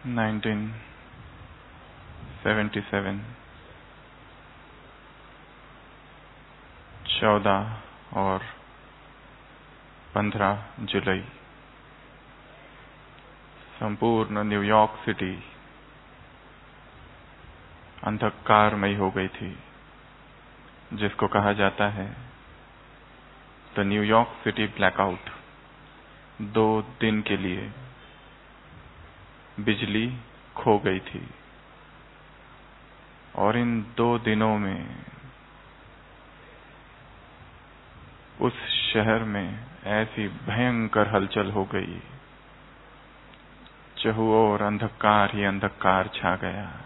1977 14 और 15 जुलाई संपूर्ण New York city अंधकारमयी हो गई थी, जिसको कहा जाता है द न्यूयॉर्क सिटी ब्लैकआउट। 2 दिन के लिए बिजली खो गई थी और इन 2 दिनों में उस शहर में ऐसी भयंकर हलचल हो गई, चहुओर अंधकार ही अंधकार छा गया।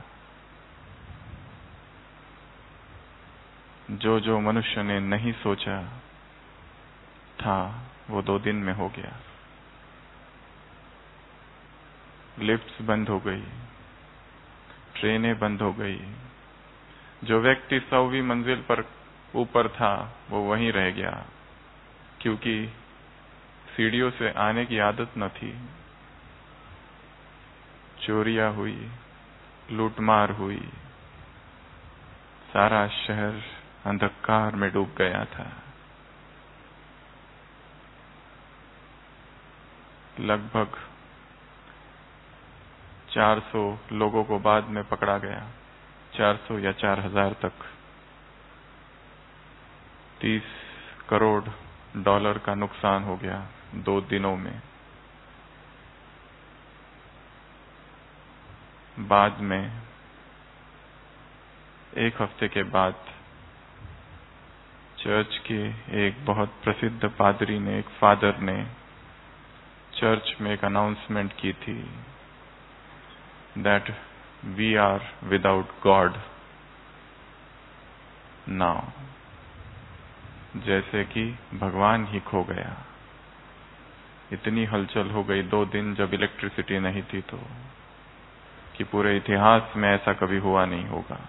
जो मनुष्य ने नहीं सोचा था वो 2 दिन में हो गया। लिफ्ट्स बंद हो गई, ट्रेनें बंद हो गई। जो व्यक्ति 100वीं मंजिल पर ऊपर था वो वहीं रह गया, क्योंकि सीढ़ियों से आने की आदत न थी। चोरियां हुई, लूटमार हुई, सारा शहर अंधकार में डूब गया था। लगभग 400 लोगों को बाद में पकड़ा गया, 400 या 4000 तक। $30 करोड़ का नुकसान हो गया 2 दिनों में। बाद में 1 हफ्ते के बाद चर्च के एक बहुत प्रसिद्ध पादरी ने, एक फादर ने चर्च में एक अनाउंसमेंट की थी that we are without God now, जैसे कि भगवान ही खो गया। इतनी हलचल हो गई 2 दिन जब इलेक्ट्रिसिटी नहीं थी तो, कि पूरे इतिहास में ऐसा कभी हुआ नहीं होगा।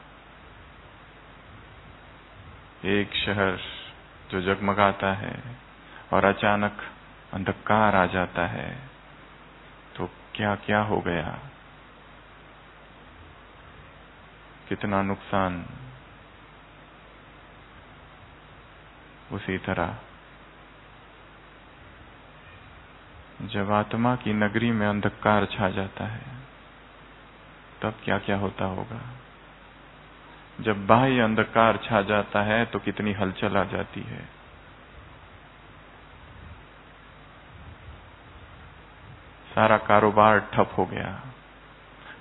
एक शहर जो जगमगाता है और अचानक अंधकार आ जाता है, तो क्या क्या हो गया, कितना नुकसान। उसी तरह जब आत्मा की नगरी में अंधकार छा जाता है तब क्या क्या होता होगा। जब बाह्य अंधकार छा जाता है तो कितनी हलचल आ जाती है। सारा कारोबार ठप हो गया,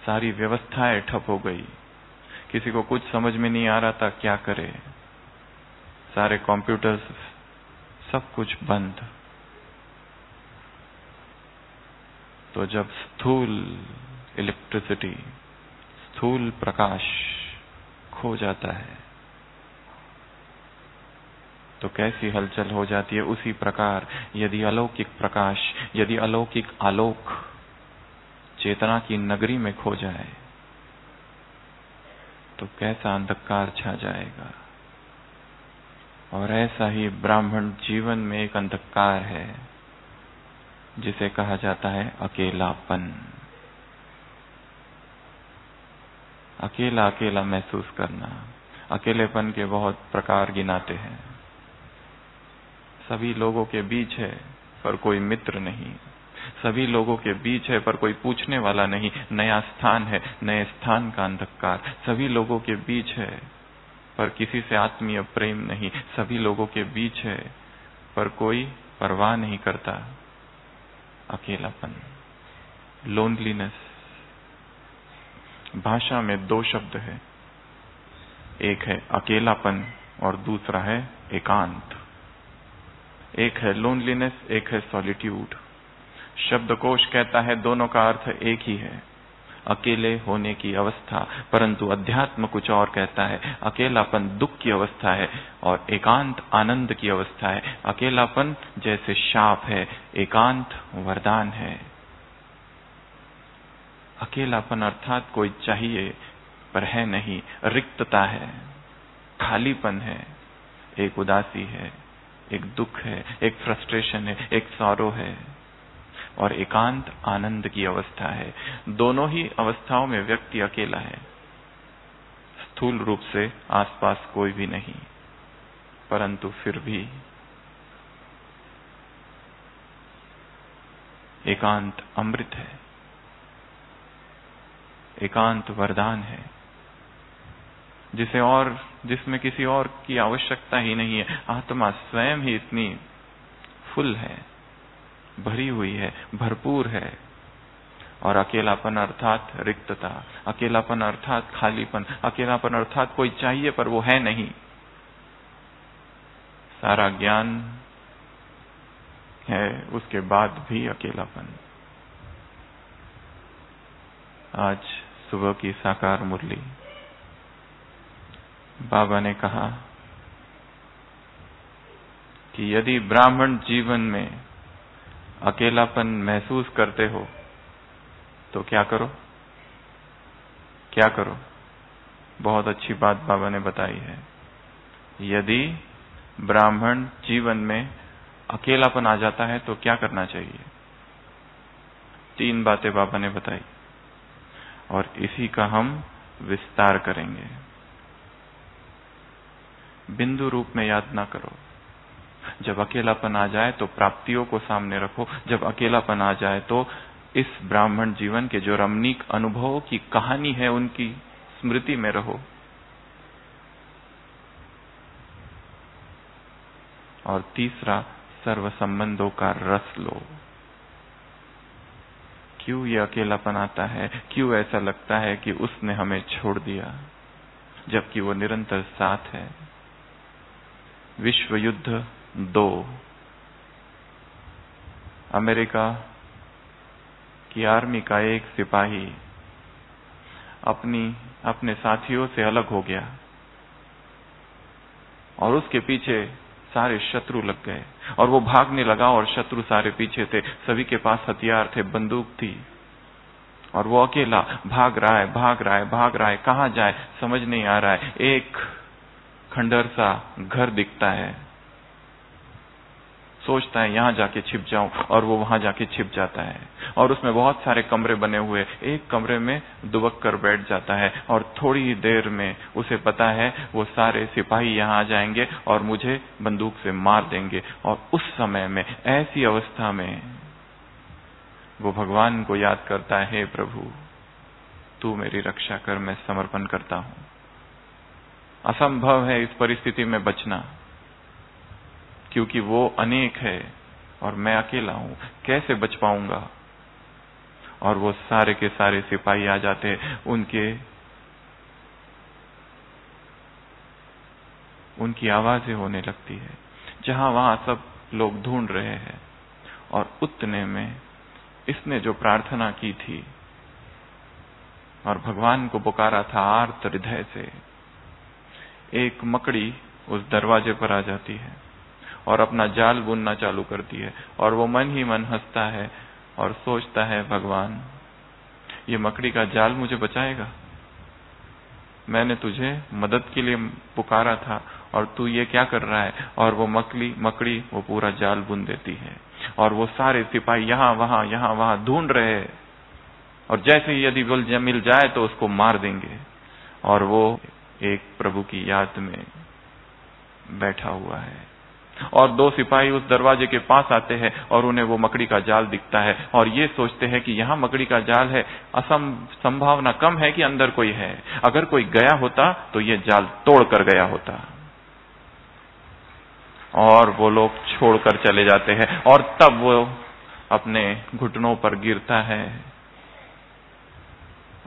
सारी व्यवस्थाएं ठप हो गई, किसी को कुछ समझ में नहीं आ रहा था क्या करे। सारे कंप्यूटर्स, सब कुछ बंद। तो जब स्थूल इलेक्ट्रिसिटी, स्थूल प्रकाश खो जाता है तो कैसी हलचल हो जाती है। उसी प्रकार यदि अलौकिक प्रकाश, यदि अलौकिक आलोक चेतना की नगरी में खो जाए तो कैसा अंधकार छा जाएगा। और ऐसा ही ब्राह्मण जीवन में एक अंधकार है जिसे कहा जाता है अकेलापन। अकेला अकेला महसूस करना। अकेलेपन के बहुत प्रकार गिनाते हैं। सभी लोगों के बीच है पर कोई मित्र नहीं, सभी लोगों के बीच है पर कोई पूछने वाला नहीं। नया स्थान है, नए स्थान का अंधकार। सभी लोगों के बीच है पर किसी से आत्मीय प्रेम नहीं, सभी लोगों के बीच है पर कोई परवाह नहीं करता। अकेलापन, लोनलीनेस। भाषा में 2 शब्द है, एक है अकेलापन और दूसरा है एकांत। एक है लोनलीनेस, एक है सॉलिट्यूड। शब्दकोश कहता है दोनों का अर्थ एक ही है, अकेले होने की अवस्था, परंतु अध्यात्म कुछ और कहता है। अकेलापन दुख की अवस्था है और एकांत आनंद की अवस्था है। अकेलापन जैसे शाप है, एकांत वरदान है। अकेलापन अर्थात कोई चाहिए पर है नहीं, रिक्तता है, खालीपन है, एक उदासी है, एक दुख है, एक फ्रस्ट्रेशन है, एक सॉरो है। और एकांत आनंद की अवस्था है। दोनों ही अवस्थाओं में व्यक्ति अकेला है। स्थूल रूप से आसपास कोई भी नहीं, परंतु फिर भी एकांत अमृत है, एकांत वरदान है, जिसमें किसी और की आवश्यकता ही नहीं है। आत्मा स्वयं ही इतनी फुल है, भरी हुई है, भरपूर है। और अकेलापन अर्थात रिक्तता, अकेलापन अर्थात खालीपन, अकेलापन अर्थात कोई चाहिए पर वो है नहीं। सारा ज्ञान है, उसके बाद भी अकेलापन। आज सुबह की साकार मुरली, बाबा ने कहा कि यदि ब्राह्मण जीवन में अकेलापन महसूस करते हो तो क्या करो, क्या करो। बहुत अच्छी बात बाबा ने बताई है। यदि ब्राह्मण जीवन में अकेलापन आ जाता है तो क्या करना चाहिए। 3 बातें बाबा ने बताई और इसी का हम विस्तार करेंगे। बिंदु रूप में याद ना करो। जब अकेलापन आ जाए तो प्राप्तियों को सामने रखो। जब अकेलापन आ जाए तो इस ब्राह्मण जीवन के जो रमणीक अनुभवों की कहानी है उनकी स्मृति में रहो। और तीसरा, सर्व संबंधों का रस लो। क्यों ये अकेलापन आता है, क्यों ऐसा लगता है कि उसने हमें छोड़ दिया जबकि वो निरंतर साथ है। विश्व युद्ध 2, अमेरिका की आर्मी का एक सिपाही अपने साथियों से अलग हो गया और उसके पीछे सारे शत्रु लग गए और वो भागने लगा और शत्रु सारे पीछे थे। सभी के पास हथियार थे, बंदूक थी और वो अकेला भाग रहा है। कहां जाए समझ नहीं आ रहा है। एक खंडर सा घर दिखता है, सोचता है यहां जाके छिप जाऊं और वो वहां जाके छिप जाता है और उसमें बहुत सारे कमरे बने हुए। एक कमरे में दुबक कर बैठ जाता है और थोड़ी ही देर में उसे पता है वो सारे सिपाही यहां आ जाएंगे और मुझे बंदूक से मार देंगे। और उस समय में, ऐसी अवस्था में वो भगवान को याद करता है, हे प्रभु तू मेरी रक्षा कर, मैं समर्पण करता हूं। असंभव है इस परिस्थिति में बचना, क्योंकि वो अनेक है और मैं अकेला हूं, कैसे बच पाऊंगा। और वो सारे के सारे सिपाही आ जाते हैं। उनकी आवाजें होने लगती है, जहां वहां सब लोग ढूंढ रहे हैं। और उतने में इसने जो प्रार्थना की थी और भगवान को पुकारा था आर्त हृदय से, एक मकड़ी उस दरवाजे पर आ जाती है और अपना जाल बुनना चालू करती है। और वो मन ही मन हंसता है और सोचता है, भगवान ये मकड़ी का जाल मुझे बचाएगा। मैंने तुझे मदद के लिए पुकारा था और तू ये क्या कर रहा है। और वो मकड़ी वो पूरा जाल बुन देती है और वो सारे सिपाही यहां वहां ढूंढ रहे हैं और जैसे ही यदि मिल जाए तो उसको मार देंगे। और वो एक प्रभु की याद में बैठा हुआ है और 2 सिपाही उस दरवाजे के पास आते हैं और उन्हें वो मकड़ी का जाल दिखता है और ये सोचते हैं कि यहां मकड़ी का जाल है, संभावना कम है कि अंदर कोई है। अगर कोई गया होता तो ये जाल तोड़ कर गया होता। और वो लोग छोड़कर चले जाते हैं और तब वो अपने घुटनों पर गिरता है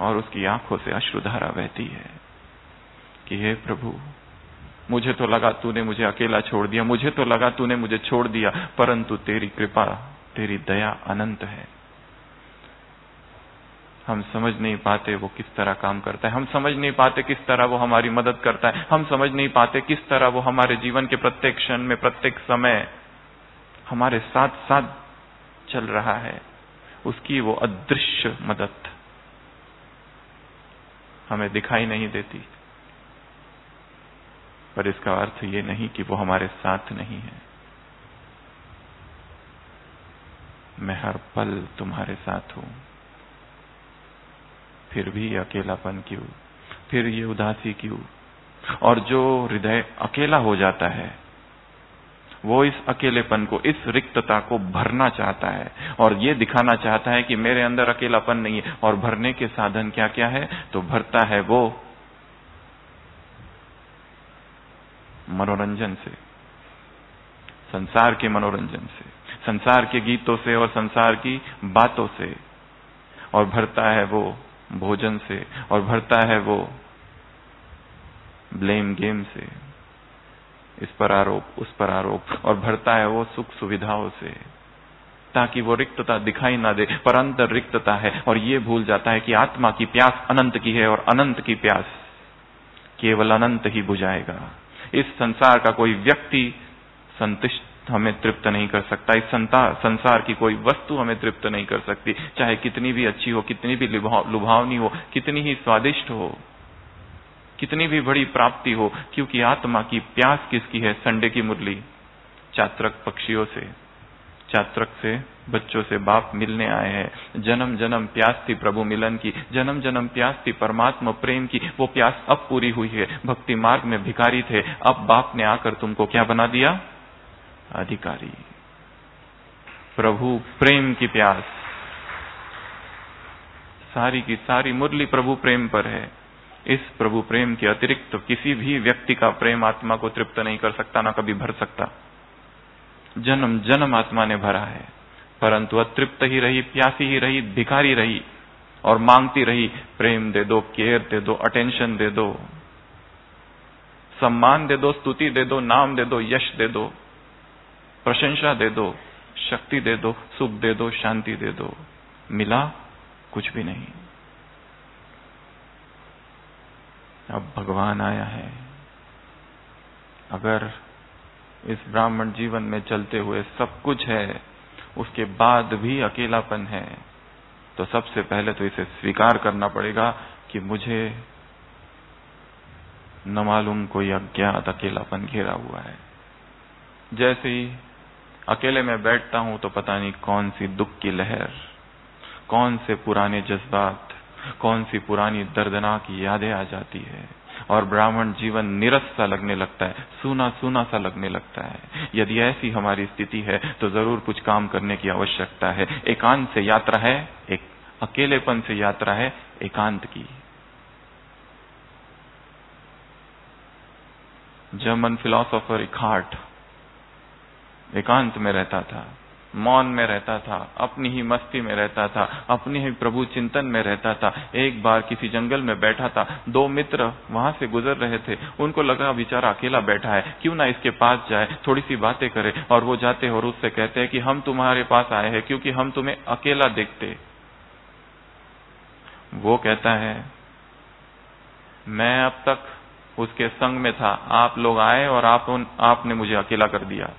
और उसकी आंखों से अश्रुधारा बहती है कि हे प्रभु, मुझे तो लगा तूने मुझे अकेला छोड़ दिया, मुझे तो लगा तूने मुझे छोड़ दिया, परंतु तेरी कृपा, तेरी दया अनंत है। हम समझ नहीं पाते वो किस तरह काम करता है, हम समझ नहीं पाते किस तरह वो हमारी मदद करता है, हम समझ नहीं पाते किस तरह वो हमारे जीवन के प्रत्येक क्षण में, प्रत्येक समय हमारे साथ साथ चल रहा है। उसकी वो अदृश्य मदद हमें दिखाई नहीं देती, पर इसका अर्थ ये नहीं कि वो हमारे साथ नहीं है। मैं हर पल तुम्हारे साथ हूं, फिर भी अकेलापन क्यों, फिर ये उदासी क्यों। और जो हृदय अकेला हो जाता है वो इस अकेलेपन को, इस रिक्तता को भरना चाहता है और ये दिखाना चाहता है कि मेरे अंदर अकेलापन नहीं है। और भरने के साधन क्या क्या है? तो भरता है वो मनोरंजन से, संसार के मनोरंजन से, संसार के गीतों से और संसार की बातों से। और भरता है वो भोजन से, और भरता है वो ब्लेम गेम से, इस पर आरोप उस पर आरोप। और भरता है वो सुख सुविधाओं से, ताकि वो रिक्तता दिखाई ना दे, पर अंतर रिक्तता है। और ये भूल जाता है कि आत्मा की प्यास अनंत की है और अनंत की प्यास केवल अनंत ही बुझाएगा। इस संसार का कोई व्यक्ति संतुष्ट हमें तृप्त नहीं कर सकता, इस संसार की कोई वस्तु हमें तृप्त नहीं कर सकती, चाहे कितनी भी अच्छी हो, कितनी भी लुभावनी हो, कितनी ही स्वादिष्ट हो, कितनी भी बड़ी प्राप्ति हो। क्योंकि आत्मा की प्यास किसकी है? संडे की मुरली, चात्रक पक्षियों से, चात्रक से बच्चों से बाप मिलने आए हैं। जन्म जन्म प्यास थी प्रभु मिलन की, जन्म जन्म प्यास थी परमात्मा प्रेम की, वो प्यास अब पूरी हुई है। भक्ति मार्ग में भिखारी थे, अब बाप ने आकर तुमको क्या बना दिया? अधिकारी। प्रभु प्रेम की प्यास, सारी की सारी मुरली प्रभु प्रेम पर है। इस प्रभु प्रेम के अतिरिक्त तो किसी भी व्यक्ति का प्रेम आत्मा को तृप्त नहीं कर सकता, ना कभी भर सकता। जन्म जन्म आत्मा ने भरा है, परंतु अतृप्त ही रही, प्यासी ही रही, भिखारी रही और मांगती रही, प्रेम दे दो, केयर दे दो, अटेंशन दे दो, सम्मान दे दो, स्तुति दे दो, नाम दे दो, यश दे दो, प्रशंसा दे दो, शक्ति दे दो, सुख दे दो, शांति दे दो। मिला कुछ भी नहीं। अब भगवान आया है। अगर इस ब्राह्मण जीवन में चलते हुए सब कुछ है, उसके बाद भी अकेलापन है, तो सबसे पहले तो इसे स्वीकार करना पड़ेगा कि मुझे न मालूम कोई अज्ञात अकेलापन घेरा हुआ है। जैसे ही अकेले में बैठता हूं तो पता नहीं कौन सी दुख की लहर, कौन से पुराने जज्बात, कौन सी पुरानी दर्दनाक यादें आ जाती है और ब्राह्मण जीवन निरस सा लगने लगता है, सूना सूना सा लगने लगता है। यदि ऐसी हमारी स्थिति है तो जरूर कुछ काम करने की आवश्यकता है। एकांत से यात्रा है, एक अकेलेपन से यात्रा है एकांत की। जर्मन फिलोसोफर इकहार्ट एकांत में रहता था, मौन में रहता था, अपनी ही मस्ती में रहता था, अपनी ही प्रभु चिंतन में रहता था। एक बार किसी जंगल में बैठा था, दो मित्र वहां से गुजर रहे थे, उनको लगा बेचारा अकेला बैठा है, क्यों ना इसके पास जाए, थोड़ी सी बातें करे। और वो जाते और उससे कहते हैं कि हम तुम्हारे पास आए हैं क्योंकि हम तुम्हें अकेला देखते। वो कहता है मैं अब तक उसके संग में था, आप लोग आए और आपने मुझे अकेला कर दिया।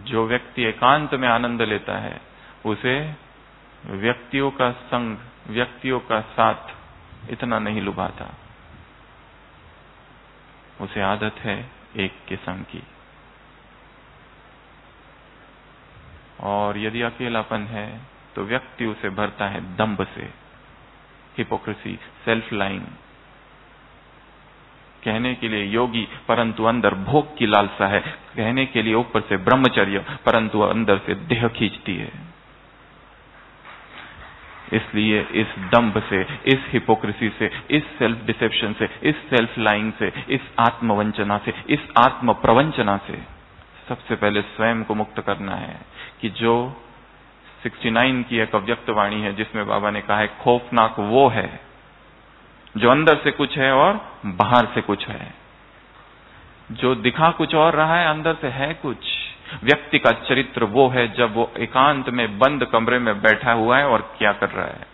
जो व्यक्ति एकांत में आनंद लेता है उसे व्यक्तियों का संग, व्यक्तियों का साथ इतना नहीं लुभाता, उसे आदत है एक के संग की। और यदि अकेलापन है तो व्यक्ति उसे भरता है दंभ से, हिपोक्रेसी, सेल्फ लाइंग, कहने के लिए योगी परंतु अंदर भोग की लालसा है, कहने के लिए ऊपर से ब्रह्मचर्य परंतु अंदर से देह खींचती है। इसलिए इस दंभ से, इस हिपोक्रेसी से, इस सेल्फ डिसेप्शन से, इस सेल्फ लाइंग से, इस आत्मवंचना से, इस आत्म प्रवंचना से सबसे पहले स्वयं को मुक्त करना है। कि जो 69 की एक अव्यक्त वाणी है जिसमें बाबा ने कहा है खौफनाक वो है जो अंदर से कुछ है और बाहर से कुछ है, जो दिखा कुछ और रहा है अंदर से है कुछ। व्यक्ति का चरित्र वो है जब वो एकांत में बंद कमरे में बैठा हुआ है और क्या कर रहा है,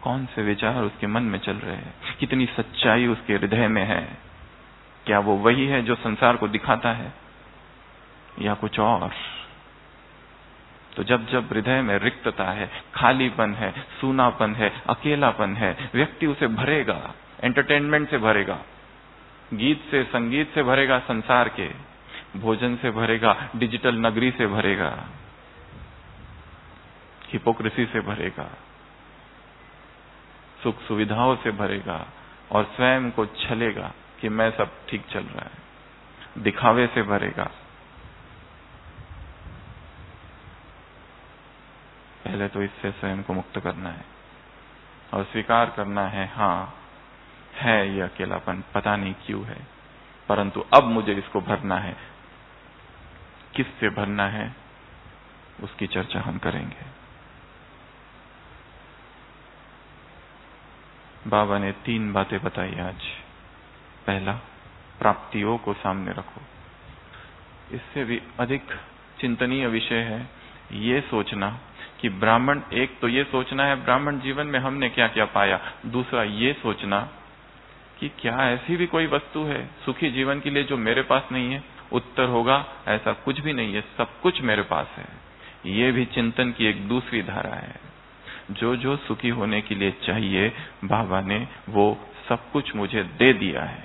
कौन से विचार उसके मन में चल रहे हैं, कितनी सच्चाई उसके हृदय में है, क्या वो वही है जो संसार को दिखाता है या कुछ और। तो जब जब हृदय में रिक्तता है, खालीपन है, सूनापन है, अकेलापन है, व्यक्ति उसे भरेगा, एंटरटेनमेंट से भरेगा, गीत से, संगीत से भरेगा संसार के, भोजन से भरेगा, डिजिटल नगरी से भरेगा, हिपोक्रेसी से भरेगा, सुख सुविधाओं से भरेगा और स्वयं को छलेगा कि मैं सब ठीक चल रहा है, दिखावे से भरेगा। पहले तो इससे स्वयं को मुक्त करना है और स्वीकार करना है, हाँ है ये अकेलापन, पता नहीं क्यों है, परंतु अब मुझे इसको भरना है। किससे भरना है उसकी चर्चा हम करेंगे। बाबा ने 3 बातें बताई आज। पहला, प्राप्तियों को सामने रखो। इससे भी अधिक चिंतनीय विषय है ये सोचना कि ब्राह्मण, एक तो ये सोचना है ब्राह्मण जीवन में हमने क्या क्या पाया, दूसरा ये सोचना कि क्या ऐसी भी कोई वस्तु है सुखी जीवन के लिए जो मेरे पास नहीं है। उत्तर होगा ऐसा कुछ भी नहीं है, सब कुछ मेरे पास है। ये भी चिंतन की एक दूसरी धारा है। जो जो सुखी होने के लिए चाहिए बाबा ने वो सब कुछ मुझे दे दिया है,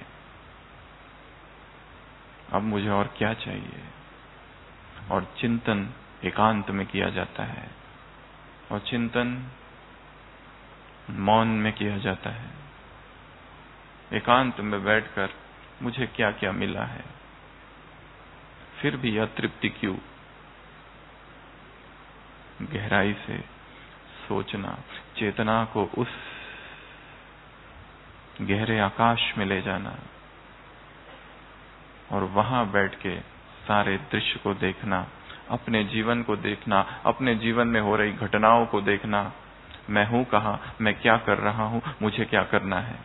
अब मुझे और क्या चाहिए। और चिंतन एकांत में किया जाता है और चिंतन मौन में किया जाता है। एकांत में बैठकर मुझे क्या क्या मिला है, फिर भी यह तृप्ति क्यों। गहराई से सोचना, चेतना को उस गहरे आकाश में ले जाना और वहां बैठ के सारे दृश्य को देखना, अपने जीवन को देखना, अपने जीवन में हो रही घटनाओं को देखना। मैं हूं कहां, मैं क्या कर रहा हूं, मुझे क्या करना है।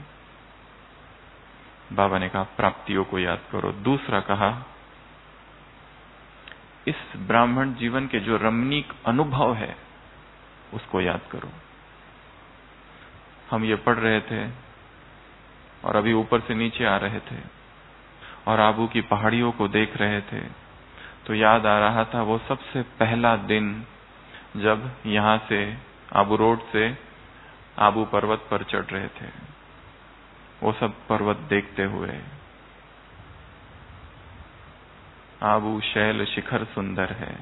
बाबा ने कहा प्राप्तियों को याद करो। दूसरा कहा इस ब्राह्मण जीवन के जो रमणीक अनुभव है उसको याद करो। हम ये पढ़ रहे थे और अभी ऊपर से नीचे आ रहे थे और आबू की पहाड़ियों को देख रहे थे तो याद आ रहा था वो सबसे पहला दिन जब यहां से आबू रोड से आबू पर्वत पर चढ़ रहे थे। वो सब पर्वत देखते हुए, आबू शैल शिखर सुंदर है,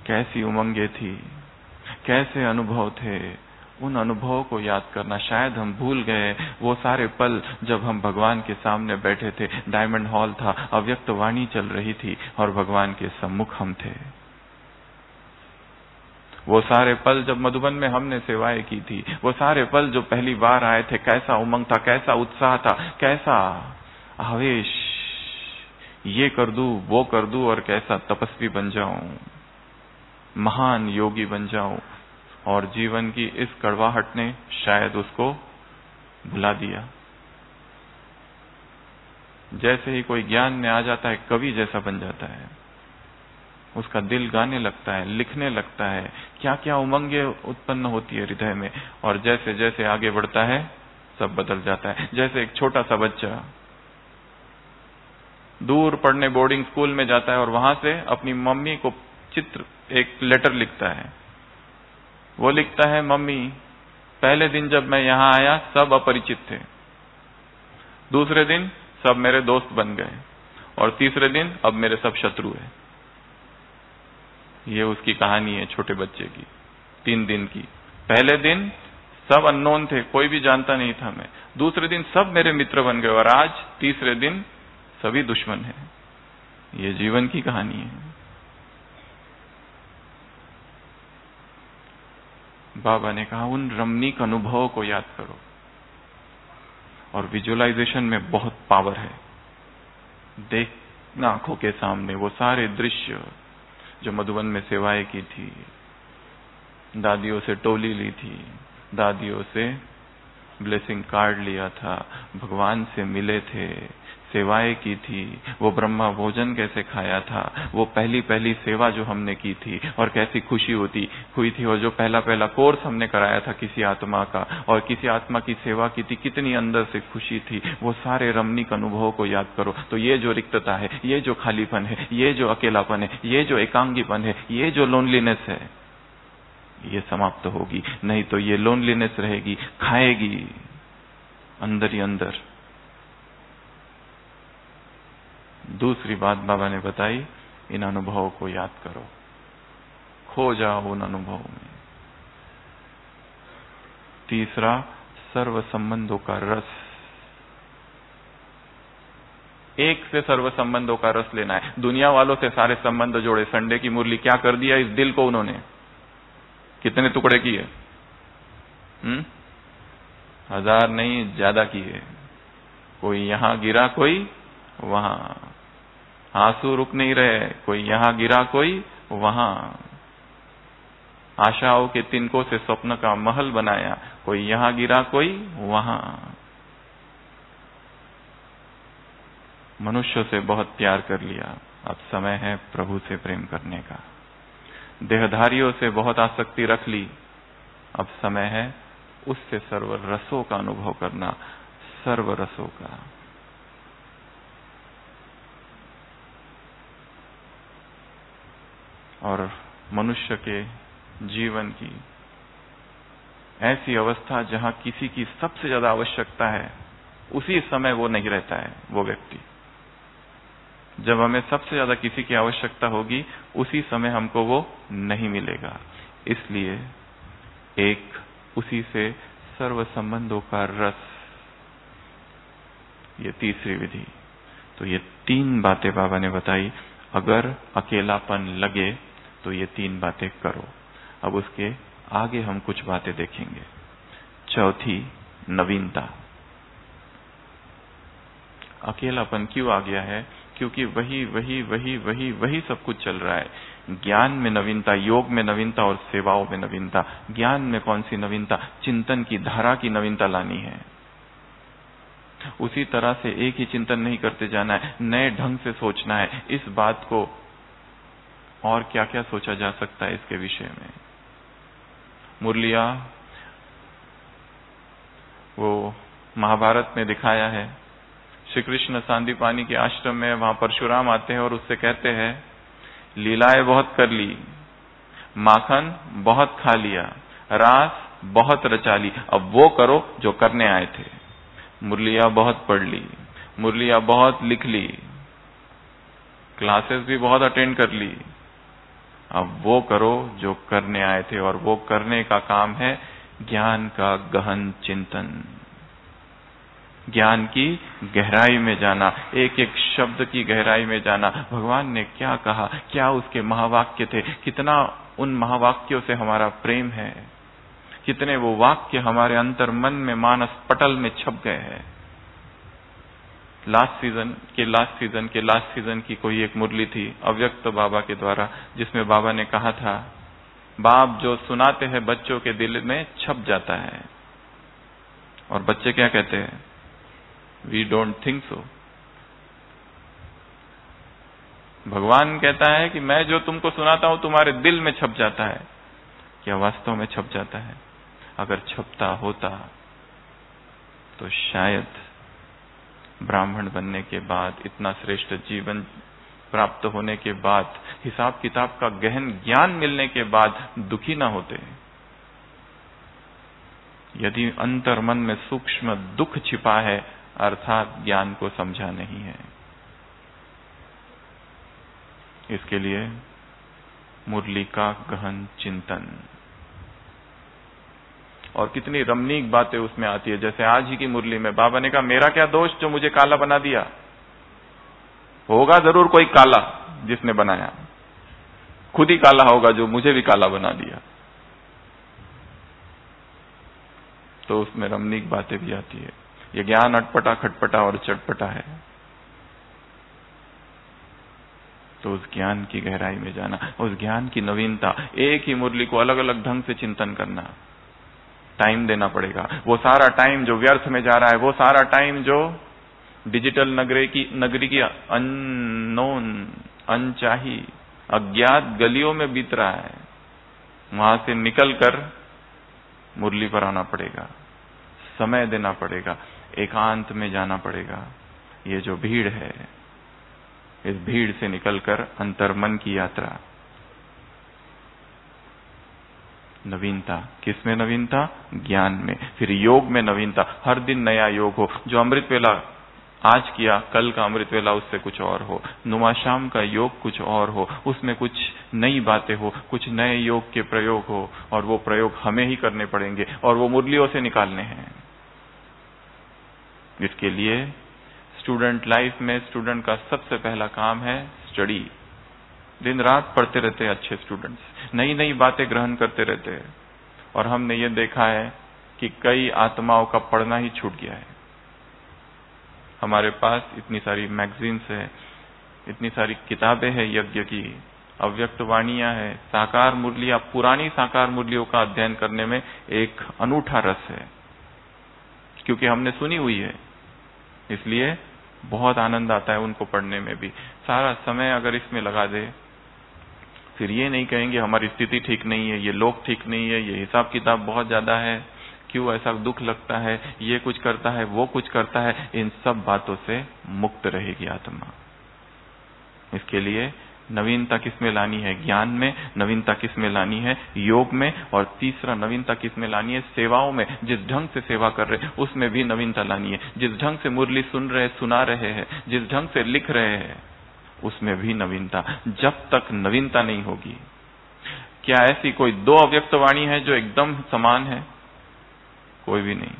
कैसी उमंगे थी, कैसे अनुभव थे। उन अनुभवों को याद करना। शायद हम भूल गए वो सारे पल जब हम भगवान के सामने बैठे थे, डायमंड हॉल था, अव्यक्त वाणी चल रही थी और भगवान के सम्मुख हम थे। वो सारे पल जब मधुबन में हमने सेवाएं की थी, वो सारे पल जो पहली बार आए थे, कैसा उमंग था, कैसा उत्साह था, कैसा आवेश, ये कर दूं, वो कर दूं और कैसा तपस्वी बन जाऊं, महान योगी बन जाऊं। और जीवन की इस कड़वाहट ने शायद उसको भुला दिया। जैसे ही कोई ज्ञान में आ जाता है कवि जैसा बन जाता है, उसका दिल गाने लगता है, लिखने लगता है, क्या क्या उमंगे उत्पन्न होती है हृदय में। और जैसे जैसे आगे बढ़ता है सब बदल जाता है। जैसे एक छोटा सा बच्चा दूर पढ़ने बोर्डिंग स्कूल में जाता है और वहां से अपनी मम्मी को चित्र, एक लेटर लिखता है। वो लिखता है, मम्मी पहले दिन जब मैं यहां आया सब अपरिचित थे, दूसरे दिन सब मेरे दोस्त बन गए और तीसरे दिन अब मेरे सब शत्रु हैं। ये उसकी कहानी है छोटे बच्चे की, 3 दिन की। पहले दिन सब अननोन थे, कोई भी जानता नहीं था मैं, दूसरे दिन सब मेरे मित्र बन गए और आज तीसरे दिन सभी दुश्मन हैं। ये जीवन की कहानी है। बाबा ने कहा उन रमणीक अनुभवों को याद करो। और विजुअलाइजेशन में बहुत पावर है। देखना आंखों के सामने वो सारे दृश्य जो मधुबन में सेवाएं की थी, दादियों से टोली ली थी, दादियों से ब्लेसिंग कार्ड लिया था, भगवान से मिले थे, सेवाएं की थी, वो ब्रह्मा भोजन कैसे खाया था, वो पहली पहली सेवा जो हमने की थी और कैसी खुशी हुई थी, और जो पहला पहला कोर्स हमने कराया था किसी आत्मा का और किसी आत्मा की सेवा की थी, कितनी अंदर से खुशी थी। वो सारे रमणीक अनुभवों को याद करो तो ये जो रिक्तता है, ये जो खालीपन है, ये जो अकेलापन है, ये जो एकांगीपन है, ये जो लोनलीनेस है, ये समाप्त होगी। नहीं तो ये लोनलीनेस रहेगी, खाएगी अंदर ही अंदर। दूसरी बात बाबा ने बताई, इन अनुभवों को याद करो, खो जाओ उन अनुभवों में। तीसरा, सर्व संबंधों का रस। एक से सर्व संबंधों का रस लेना है। दुनिया वालों से सारे संबंध जोड़े। संडे की मुरली क्या कर दिया इस दिल को उन्होंने, कितने टुकड़े किए? 1000 नहीं, ज्यादा किए। कोई यहां गिरा, कोई वहां। आंसू रुक नहीं रहे, कोई यहां गिरा, कोई वहां। आशाओं के तिनकों से स्वप्न का महल बनाया, कोई यहां गिरा, कोई वहां। मनुष्यों से बहुत प्यार कर लिया, अब समय है प्रभु से प्रेम करने का। देहधारियों से बहुत आसक्ति रख ली, अब समय है उससे सर्व रसों का अनुभव करना, सर्व रसों का। और मनुष्य के जीवन की ऐसी अवस्था जहां किसी की सबसे ज्यादा आवश्यकता है, उसी समय वो नहीं रहता है वो व्यक्ति। जब हमें सबसे ज्यादा किसी की आवश्यकता होगी, उसी समय हमको वो नहीं मिलेगा। इसलिए एक उसी से सर्व संबंधों का रस, ये तीसरी विधि। तो ये 3 बातें बाबा ने बताई। अगर अकेलापन लगे तो ये 3 बातें करो। अब उसके आगे हम कुछ बातें देखेंगे। चौथी, नवीनता। अकेलापन क्यों आ गया है? क्योंकि वही सब कुछ चल रहा है। ज्ञान में नवीनता, योग में नवीनता और सेवाओं में नवीनता। ज्ञान में कौन सी नवीनता? चिंतन की धारा की नवीनता लानी है। उसी तरह से एक ही चिंतन नहीं करते जाना है, नए ढंग से सोचना है। इस बात को और क्या क्या सोचा जा सकता है इसके विषय में। मुरलिया वो महाभारत में दिखाया है। श्री कृष्ण सांदीपानी के आश्रम में, वहां परशुराम आते हैं और उससे कहते हैं, लीलाएं बहुत कर ली, माखन बहुत खा लिया, रास बहुत रचा ली, अब वो करो जो करने आए थे। मुरलिया बहुत पढ़ ली, मुरलिया बहुत लिख ली, क्लासेस भी बहुत अटेंड कर ली, अब वो करो जो करने आए थे। और वो करने का काम है ज्ञान का गहन चिंतन, ज्ञान की गहराई में जाना, एक एक शब्द की गहराई में जाना। भगवान ने क्या कहा, क्या उसके महावाक्य थे, कितना उन महावाक्यों से हमारा प्रेम है, कितने वो वाक्य हमारे अंतर मन में, मानस पटल में छप गए हैं। लास्ट सीजन की कोई एक मुरली थी अव्यक्त बाबा के द्वारा, जिसमें बाबा ने कहा था, बाप जो सुनाते हैं बच्चों के दिल में छप जाता है। और बच्चे क्या कहते हैं? We don't think so. भगवान कहता है कि मैं जो तुमको सुनाता हूं तुम्हारे दिल में छप जाता है। क्या वास्तव में छप जाता है? अगर छपता होता तो शायद ब्राह्मण बनने के बाद, इतना श्रेष्ठ जीवन प्राप्त होने के बाद, हिसाब किताब का गहन ज्ञान मिलने के बाद दुखी ना होते। यदि अंतर मन में सूक्ष्म दुख छिपा है, अर्थात ज्ञान को समझा नहीं है। इसके लिए मुरली का गहन चिंतन। और कितनी रमणीक बातें उसमें आती है। जैसे आज ही की मुरली में बाबा ने कहा, मेरा क्या दोष जो मुझे काला बना दिया? होगा जरूर कोई काला जिसने बनाया, खुद ही काला होगा जो मुझे भी काला बना दिया। तो उसमें रमणीक बातें भी आती है। ये ज्ञान अटपटा, खटपटा और चटपटा है। तो उस ज्ञान की गहराई में जाना, उस ज्ञान की नवीनता, एक ही मुरली को अलग अलग ढंग से चिंतन करना, टाइम देना पड़ेगा। वो सारा टाइम जो व्यर्थ में जा रहा है, वो सारा टाइम जो डिजिटल नगरी की अननोन, अनचाही, अज्ञात गलियों में बीत रहा है, वहां से निकलकर मुरली पर आना पड़ेगा, समय देना पड़ेगा, एकांत में जाना पड़ेगा। ये जो भीड़ है, इस भीड़ से निकलकर अंतर्मन की यात्रा। नवीनता, किसमें नवीनता? ज्ञान में। फिर योग में नवीनता, हर दिन नया योग हो। जो अमृत वेला आज किया, कल का अमृत वेला उससे कुछ और हो, नुमाशाम का योग कुछ और हो, उसमें कुछ नई बातें हो, कुछ नए योग के प्रयोग हो, और वो प्रयोग हमें ही करने पड़ेंगे और वो मुरलियों से निकालने हैं। इसके लिए स्टूडेंट लाइफ में स्टूडेंट का सबसे पहला काम है स्टडी। दिन रात पढ़ते रहते हैं अच्छे स्टूडेंट्स, नई नई बातें ग्रहण करते रहते हैं। और हमने ये देखा है कि कई आत्माओं का पढ़ना ही छूट गया है। हमारे पास इतनी सारी मैगजीन्स है, इतनी सारी किताबें हैं यज्ञ की, अव्यक्त वाणियां है, साकार मुरलियां, पुरानी साकार मुरलियों का अध्ययन करने में एक अनूठा रस है, क्योंकि हमने सुनी हुई है, इसलिए बहुत आनंद आता है उनको पढ़ने में भी। सारा समय अगर इसमें लगा दे, फिर ये नहीं कहेंगे हमारी स्थिति ठीक नहीं है, ये लोग ठीक नहीं है, ये हिसाब किताब बहुत ज्यादा है, क्यों ऐसा दुख लगता है, ये कुछ करता है, वो कुछ करता है, इन सब बातों से मुक्त रहेगी आत्मा। इसके लिए नवीनता किसमें लानी है? ज्ञान में। नवीनता किसमें लानी है? योग में। और तीसरा नवीनता किसमें लानी है? सेवाओं में। जिस ढंग से सेवा कर रहे हैं उसमें भी नवीनता लानी है। जिस ढंग से मुरली सुन रहे, सुना रहे हैं, जिस ढंग से लिख रहे हैं, उसमें भी नवीनता। जब तक नवीनता नहीं होगी, क्या ऐसी कोई दो अव्यक्त वाणी है जो एकदम समान है? कोई भी नहीं।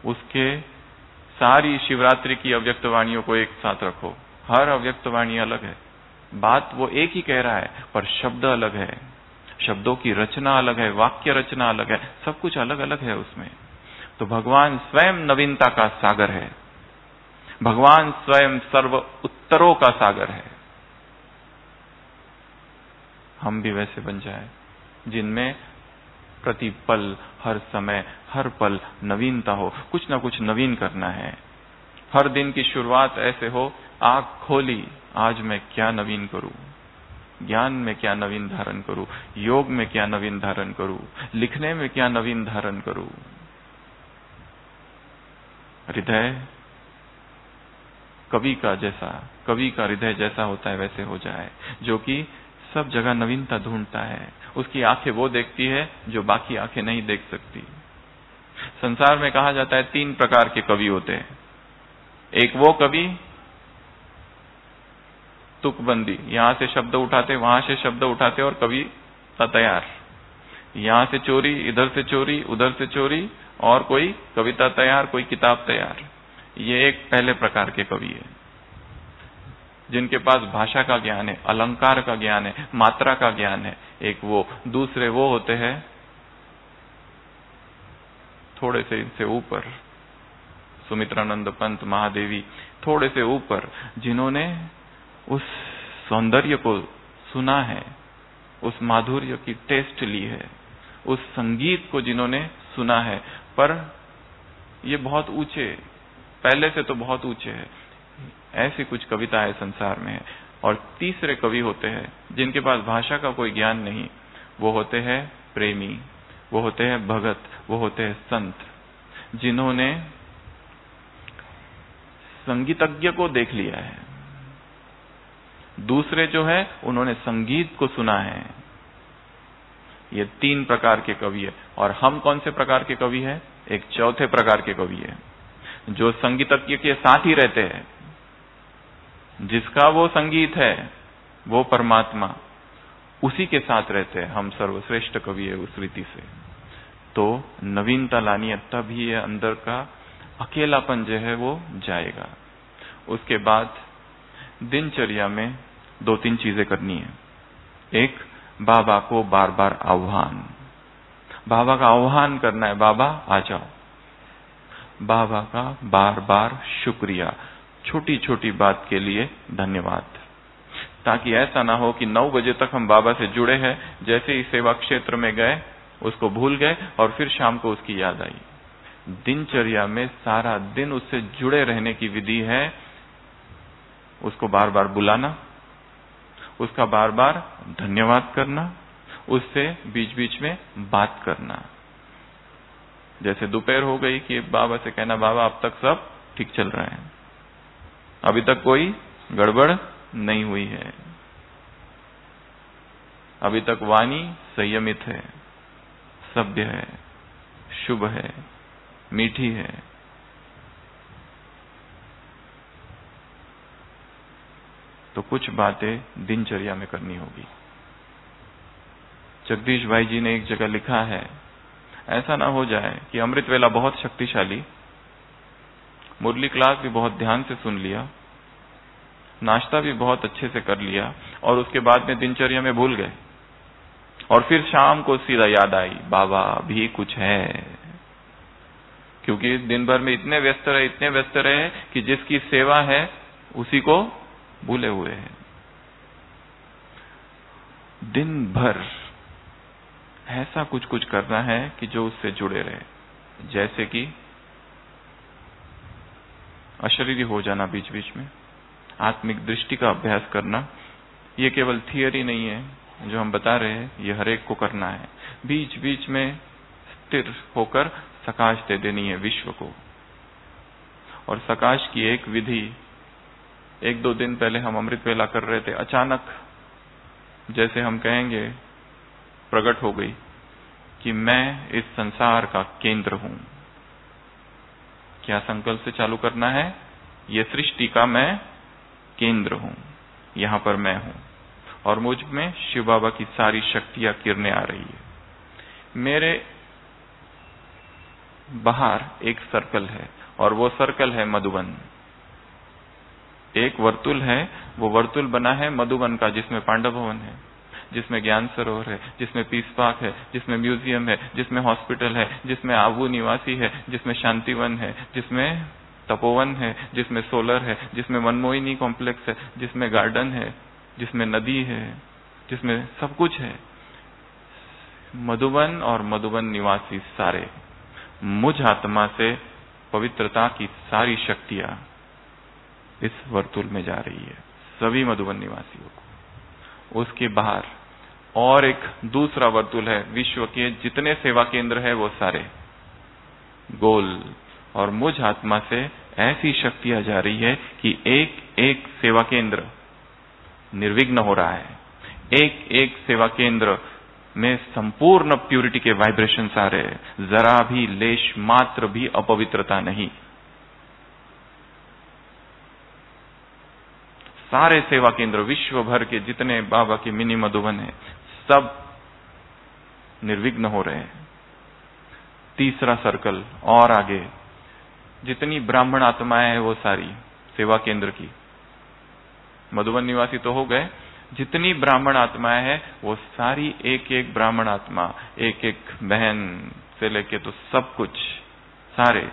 उसके सारी शिवरात्रि की अव्यक्त वाणियों को एक साथ रखो, हर अव्यक्त वाणी अलग है, बात वो एक ही कह रहा है, पर शब्द अलग है, शब्दों की रचना अलग है, वाक्य रचना अलग है, सब कुछ अलग अलग है उसमें। तो भगवान स्वयं नवीनता का सागर है, भगवान स्वयं सर्व उत्तरों का सागर है। हम भी वैसे बन जाए जिनमें प्रति पल, हर समय, हर पल नवीनता हो। कुछ ना कुछ नवीन करना है। हर दिन की शुरुआत ऐसे हो, आंख खोली, आज मैं क्या नवीन करूं, ज्ञान में क्या नवीन धारण करूं, योग में क्या नवीन धारण करूं, लिखने में क्या नवीन धारण करूं। हृदय कवि का जैसा, कवि का हृदय जैसा होता है वैसे हो जाए, जो कि सब जगह नवीनता ढूंढता है। उसकी आंखें वो देखती है जो बाकी आंखें नहीं देख सकती। संसार में कहा जाता है 3 प्रकार के कवि होते हैं। एक वो कवि तुकबंदी, यहां से शब्द उठाते, वहां से शब्द उठाते और कवि का तैयार, यहां से चोरी, इधर से चोरी, उधर से चोरी, और कोई कविता तैयार, कोई किताब तैयार। ये एक पहले प्रकार के कवि है, जिनके पास भाषा का ज्ञान है, अलंकार का ज्ञान है, मात्रा का ज्ञान है। एक वो। दूसरे वो होते हैं थोड़े से इनसे ऊपर, सुमित्रानंद पंत, महादेवी, थोड़े से ऊपर, जिन्होंने उस सौंदर्य को सुना है, उस माधुर्य की टेस्ट ली है, उस संगीत को जिन्होंने सुना है, पर ये बहुत ऊंचे, पहले से तो बहुत ऊंचे है। ऐसी कुछ कविताएं संसार में है। और तीसरे कवि होते हैं जिनके पास भाषा का कोई ज्ञान नहीं, वो होते हैं प्रेमी, वो होते हैं भगत, वो होते हैं संत, जिन्होंने संगीतज्ञ को देख लिया है। दूसरे जो है उन्होंने संगीत को सुना है। ये 3 प्रकार के कवि है। और हम कौन से प्रकार के कवि हैं? एक चौथे प्रकार के कवि है, जो संगीतज्ञ के साथ ही रहते हैं, जिसका वो संगीत है, वो परमात्मा, उसी के साथ रहते हैं। हम सर्वश्रेष्ठ कवि है उस रीति से। तो नवीनता लानी है, तब ही अंदर का अकेलापन जो है वो जाएगा। उसके बाद दिनचर्या में 2-3 चीजें करनी है। एक, बाबा को बार बार आह्वान, बाबा का आह्वान करना है, बाबा आ जाओ। बाबा का बार बार शुक्रिया, छोटी छोटी बात के लिए धन्यवाद, ताकि ऐसा ना हो कि 9 बजे तक हम बाबा से जुड़े हैं, जैसे ही सेवा क्षेत्र में गए उसको भूल गए और फिर शाम को उसकी याद आई। दिनचर्या में सारा दिन उससे जुड़े रहने की विधि है, उसको बार बार बुलाना, उसका बार बार धन्यवाद करना, उससे बीच बीच में बात करना। जैसे दोपहर हो गई कि बाबा से कहना, बाबा अब तक सब ठीक चल रहा है, अभी तक कोई गड़बड़ नहीं हुई है, अभी तक वाणी संयमित है, सभ्य है, शुभ है, मीठी है, तो कुछ बातें दिनचर्या में करनी होगी। जगदीश भाई जी ने एक जगह लिखा है, ऐसा ना हो जाए कि अमृत वेला बहुत शक्तिशाली, मुरली क्लास भी बहुत ध्यान से सुन लिया, नाश्ता भी बहुत अच्छे से कर लिया और उसके बाद में दिनचर्या में भूल गए और फिर शाम को सीधा याद आई बाबा भी कुछ है, क्योंकि दिन भर में इतने व्यस्त रहे कि जिसकी सेवा है उसी को भूले हुए हैं। दिन भर ऐसा कुछ कुछ करना है कि जो उससे जुड़े रहे, जैसे कि अशरीरी हो जाना, बीच बीच में आत्मिक दृष्टि का अभ्यास करना। ये केवल थियरी नहीं है जो हम बता रहे हैं, ये हर एक को करना है। बीच बीच में स्थिर होकर सकाश दे देनी है विश्व को। और सकाश की एक विधि 1-2 दिन पहले हम अमृत वेला कर रहे थे, अचानक जैसे हम कहेंगे प्रकट हो गई कि मैं इस संसार का केंद्र हूं। क्या संकल्प से चालू करना है? ये सृष्टि का मैं केंद्र हूं, यहां पर मैं हूं और मुझ में शिव बाबा की सारी शक्तियां किरणें आ रही है। मेरे बाहर एक सर्कल है और वो सर्कल है मधुबन। एक वर्तुल है, वो वर्तुल बना है मधुबन का, जिसमें पांडव भवन है, जिसमें ज्ञान सरोवर है, जिसमें पीस पार्क है, जिसमें म्यूजियम है, जिसमें हॉस्पिटल है, जिसमें आबू निवासी है, जिसमें शांतिवन है, जिसमें तपोवन है, जिसमें सोलर है, जिसमें मनमोहिनी कॉम्प्लेक्स है, जिसमें गार्डन है, जिसमें नदी है, जिसमें सब कुछ है। मधुबन और मधुबन निवासी सारे, मुझ आत्मा से पवित्रता की सारी शक्तियां इस वर्तुल में जा रही है, सभी मधुबन निवासियों को। उसके बाहर और एक दूसरा वर्तुल है, विश्व के जितने सेवा केंद्र है वो सारे गोल, और मुझ आत्मा से ऐसी शक्तियां जा रही है कि एक एक सेवा केंद्र निर्विघ्न हो रहा है। एक एक सेवा केंद्र में संपूर्ण प्यूरिटी के वाइब्रेशंस आ रहे हैं, जरा भी लेश मात्र भी अपवित्रता नहीं। सारे सेवा केंद्र विश्व भर के जितने बाबा के मिनी मधुबन है, सब निर्विघ्न हो रहे हैं। तीसरा सर्कल और आगे जितनी ब्राह्मण आत्माएं हैं वो सारी सेवा केंद्र की, मधुबन निवासी तो हो गए, जितनी ब्राह्मण आत्माएं हैं वो सारी एक एक ब्राह्मण आत्मा, एक एक बहन से लेके तो सब कुछ सारे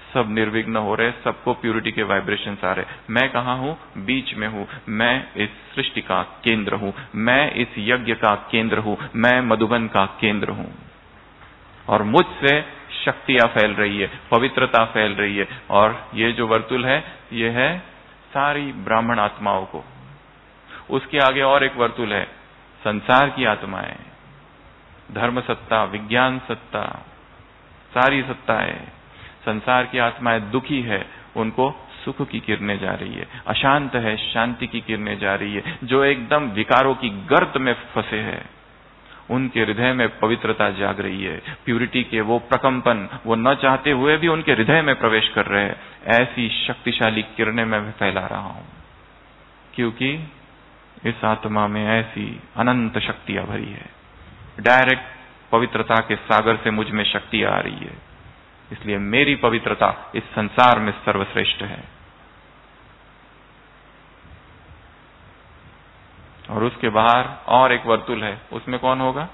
सब निर्विघ्न हो रहे, सबको प्यूरिटी के वाइब्रेशंस आ रहे। मैं कहां हूं? बीच में हूं। मैं इस सृष्टि का केंद्र हूं, मैं इस यज्ञ का केंद्र हूं, मैं मधुबन का केंद्र हूं और मुझसे शक्तियां फैल रही है, पवित्रता फैल रही है। और ये जो वर्तुल है ये है सारी ब्राह्मण आत्माओं को। उसके आगे और एक वर्तुल है, संसार की आत्माएं, धर्म सत्ता, विज्ञान सत्ता, सारी सत्ताएं। संसार की आत्माएं दुखी है, उनको सुख की किरणें जा रही है, अशांत है, शांति की किरणें जा रही है। जो एकदम विकारों की गर्त में फंसे हैं, उनके हृदय में पवित्रता जाग रही है, प्यूरिटी के वो प्रकंपन वो न चाहते हुए भी उनके हृदय में प्रवेश कर रहे हैं। ऐसी शक्तिशाली किरणें मैं फैला रहा हूं, क्योंकि इस आत्मा में ऐसी अनंत शक्तियां भरी है। डायरेक्ट पवित्रता के सागर से मुझ में शक्तियां आ रही है, इसलिए मेरी पवित्रता इस संसार में सर्वश्रेष्ठ है। और उसके बाहर और एक वर्तुल है, उसमें कौन होगा?